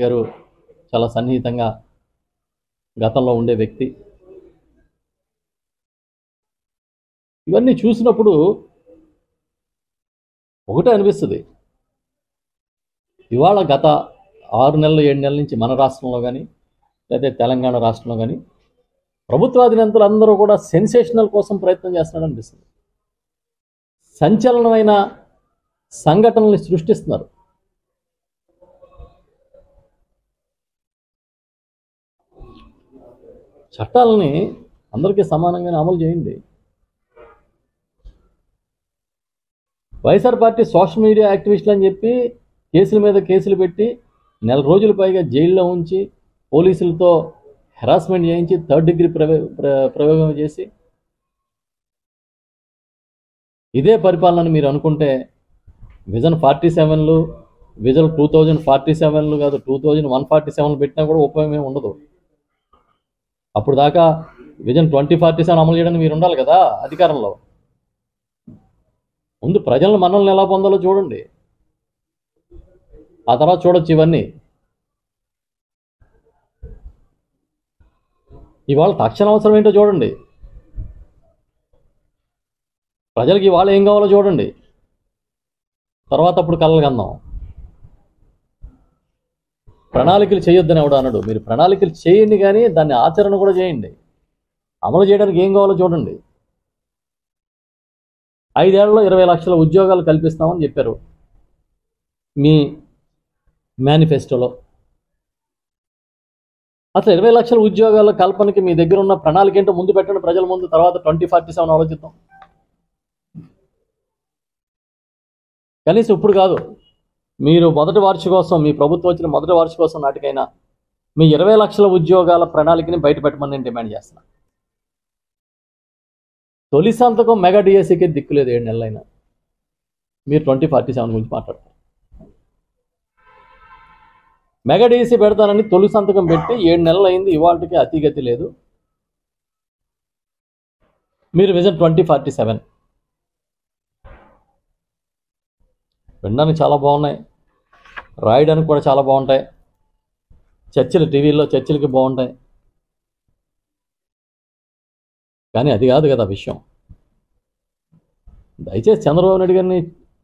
గారు చాలా సన్నిహితంగా గతంలో ఉండే వ్యక్తి. ఇవన్నీ చూసినప్పుడు ఒకటే అనిపిస్తుంది, ఇవాళ గత 6 నెలలు 7 నెలల నుంచి మన రాష్ట్రంలో కానీ లేదా తెలంగాణ రాష్ట్రంలో కానీ ప్రభుత్వాధినేతలు అందరూ కూడా సెన్సేషనల్ కోసం ప్రయత్నం చేస్తున్నాడు అనిపిస్తుంది. సంచలనమైన సంఘటనల్ని సృష్టిస్తున్నారు. చట్టాలని అందరికీ సమానంగానే అమలు చేయండి. వైఎస్ఆర్ పార్టీ సోషల్ మీడియా యాక్టివిస్టులు అని చెప్పి కేసుల మీద కేసులు పెట్టి 4 రోజుల పైగా జైల్లో ఉంచి పోలీసులతో హెరాస్మెంట్ చేయించి 3rd డిగ్రీ ప్రయోగం చేసి ఇదే పరిపాలన మీరు అనుకుంటే విజన్ 47లు విజన్ 2047లు కాదు 2147 పెట్టినా కూడా ఉపయోగం ఏమి ఉండదు. అప్పుడు దాకా విజన్ 2047 అమలు చేయడానికి మీరు ఉండాలి కదా అధికారంలో. ముందు ప్రజలను మనల్ని ఎలా పొందాలో చూడండి, ఆ తర్వాత చూడొచ్చు ఇవన్నీ. ఇవాళ తక్షణ అవసరం ఏంటో చూడండి, ప్రజలకి ఇవాళ ఏం కావాలో చూడండి, తర్వాత అప్పుడు కలలు కందాం. ప్రణాళికలు చేయొద్దని ఎవడు అనడు. మీరు ప్రణాళికలు చేయండి, కానీ దాన్ని ఆచరణ కూడా చేయండి. అమలు చేయడానికి ఏం కావాలో చూడండి. 5 ఏళ్లలో 20 లక్షల ఉద్యోగాలు కల్పిస్తామని చెప్పారు మీ మేనిఫెస్టోలో. అసలు 20 లక్షల ఉద్యోగాల కల్పనకి మీ దగ్గర ఉన్న ప్రణాళిక ఏంటో ముందు పెట్టండి ప్రజల ముందు, తర్వాత 2047 ఆలోచిద్దాం. కనీసం ఇప్పుడు కాదు, మీరు మొదటి వార్షికోత్సవం, మీ ప్రభుత్వం వచ్చిన మొదటి వార్షికోత్సవం నాటికైనా మీ 20 లక్షల ఉద్యోగాల ప్రణాళికని బయట పెట్టమని నేను డిమాండ్ చేస్తున్నాను. తొలి సంతకం మెగా డిఎస్సికి దిక్కులేదు 7 నెలలైనా, మీరు 2047 గురించి మాట్లాడతారు. మెగా డిఎస్సి పెడతానని తొలి సంతకం పెట్టి 7 నెలలు అయింది, ఇవాళకి అతిగతి లేదు. మీరు విజన్ 2047 వినడానికి చాలా బాగున్నాయి, రాయడానికి కూడా చాలా బాగుంటాయి, చర్చలు టీవీల్లో చర్చలకి బాగుంటాయి, కానీ అది కాదు కదా విషయం. దయచేసి చంద్రబాబు నాయుడు గారిని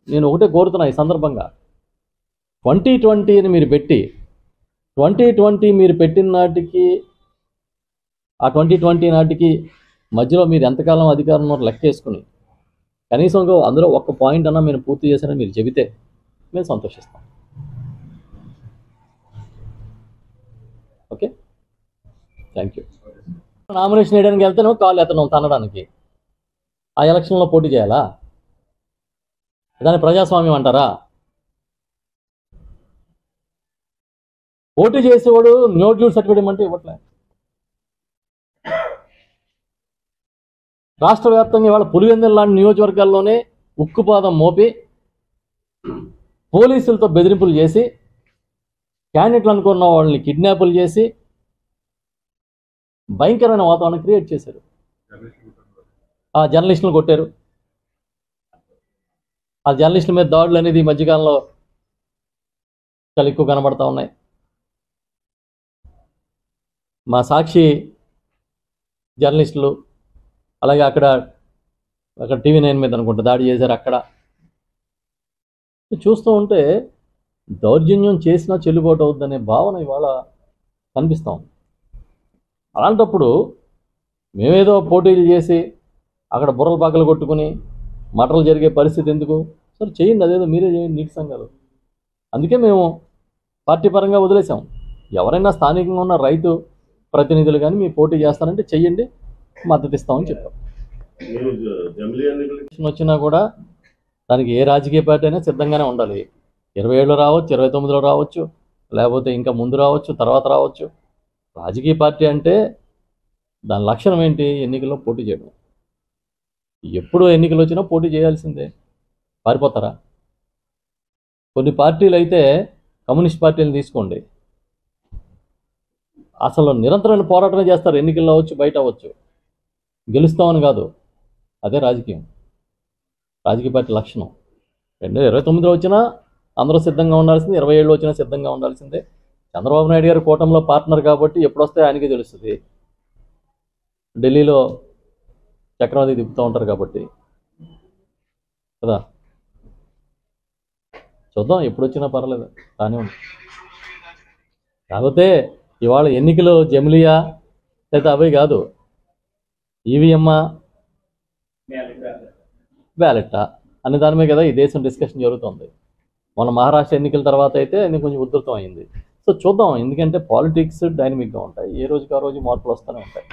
నేను ఒకటే కోరుతున్నా ఈ సందర్భంగా, 2020 మీరు పెట్టి 2020 మీరు పెట్టిన నాటికి ఆ 2020 నాటికి మధ్యలో మీరు ఎంతకాలం అధికారంలో లెక్కేసుకుని కనీసం అందులో ఒక్క పాయింట్ అన్నా మీరు పూర్తి చేశారని మీరు చెబితే మేము సంతోషిస్తాం. Okay, thank you. నామినేషన్ వేయడానికి వెళ్తేనో కాళ్ళు ఎత్తనం తనడానికి, ఆ ఎలక్షన్లో పోటీ చేయాలా? దాన్ని ప్రజాస్వామ్యం అంటారా? పోటీ చేసేవాడు న్యూట్యూడ్ సర్టిఫికేట్ ఇవ్వమంటే ఇవ్వట్లే. రాష్ట్ర వ్యాప్తంగా ఇవాళ పులివెందుల లాంటి నియోజకవర్గాల్లోనే ఉక్కుపాదం మోపి పోలీసులతో బెదిరింపులు చేసి క్యాండిడేట్లు అనుకున్న వాళ్ళని కిడ్నాపులు చేసి భయంకరమైన వాతావరణం క్రియేట్ చేశారు. ఆ జర్నలిస్టులు కొట్టారు. ఆ జర్నలిస్టుల మీద దాడులు అనేది ఈ మధ్యకాలంలో చాలా ఎక్కువ కనబడతా ఉన్నాయి. మా సాక్షి జర్నలిస్టులు, అలాగే అక్కడ TV9 మీద అనుకుంటా దాడి చేశారు. అక్కడ చూస్తూ ఉంటే దౌర్జన్యం చేసినా చెల్లుబాటు అవుద్దనే భావన ఇవాళ కనిపిస్తాం. అలాంటప్పుడు మేమేదో పోటీలు చేసి అక్కడ బుర్రలు పక్కలు కొట్టుకుని మటలు జరిగే పరిస్థితి ఎందుకు? సరే చేయండి, అదేదో మీరే చేయండి నీటి సంఘాలు. అందుకే మేము పార్టీ పరంగా వదిలేసాం. ఎవరైనా స్థానికంగా ఉన్న రైతు ప్రతినిధులు కానీ మీ పోటీ చేస్తారంటే చెయ్యండి, మద్దతు ఇస్తామని చెప్పాం. వచ్చినా కూడా దానికి ఏ రాజకీయ పార్టీ అయినా సిద్ధంగానే ఉండాలి. 27లో రావచ్చు, 29లో రావచ్చు, లేకపోతే ఇంకా ముందు రావచ్చు, తర్వాత రావచ్చు. రాజకీయ పార్టీ అంటే దాని లక్షణం ఏంటి? ఎన్నికల్లో పోటీ చేయడం. ఎప్పుడు ఎన్నికలు వచ్చినా పోటీ చేయాల్సిందే. పారిపోతారా? కొన్ని పార్టీలు అయితే, కమ్యూనిస్ట్ పార్టీలను తీసుకోండి, అసలు నిరంతరమైన పోరాటమే చేస్తారు. ఎన్నికల్లో అవ్వచ్చు, బయట అవ్వచ్చు, గెలుస్తామని కాదు. అదే రాజకీయం, రాజకీయ పార్టీ లక్షణం. 2029లో వచ్చినా అందరూ సిద్ధంగా ఉండాల్సిందే, 27లో వచ్చినా సిద్ధంగా ఉండాల్సిందే. చంద్రబాబు నాయుడు గారు కూటమిలో పార్ట్నర్ కాబట్టి ఎప్పుడొస్తే ఆయనకే తెలుస్తుంది. ఢిల్లీలో చక్రవర్తి తిప్పుతూ ఉంటారు కాబట్టి కదా. చూద్దాం, ఎప్పుడు వచ్చినా పర్లేదు, కానీ ఉంది. కాకపోతే ఇవాళ ఎన్నికలు జమిలియా లేదా అవే కాదు, ఈవీఎమ్మా బ్యాలెట్టా అనే దాని మీద కదా ఈ దేశం డిస్కషన్ జరుగుతుంది. మన మహారాష్ట్ర ఎన్నికల తర్వాత అయితే కొంచెం ఉధృతం అయింది. సో చూద్దాం, ఎందుకంటే పాలిటిక్స్ డైనమిక్గా ఉంటాయి, ఏ రోజుకి ఆ రోజు మార్పులు వస్తూనే ఉంటాయి.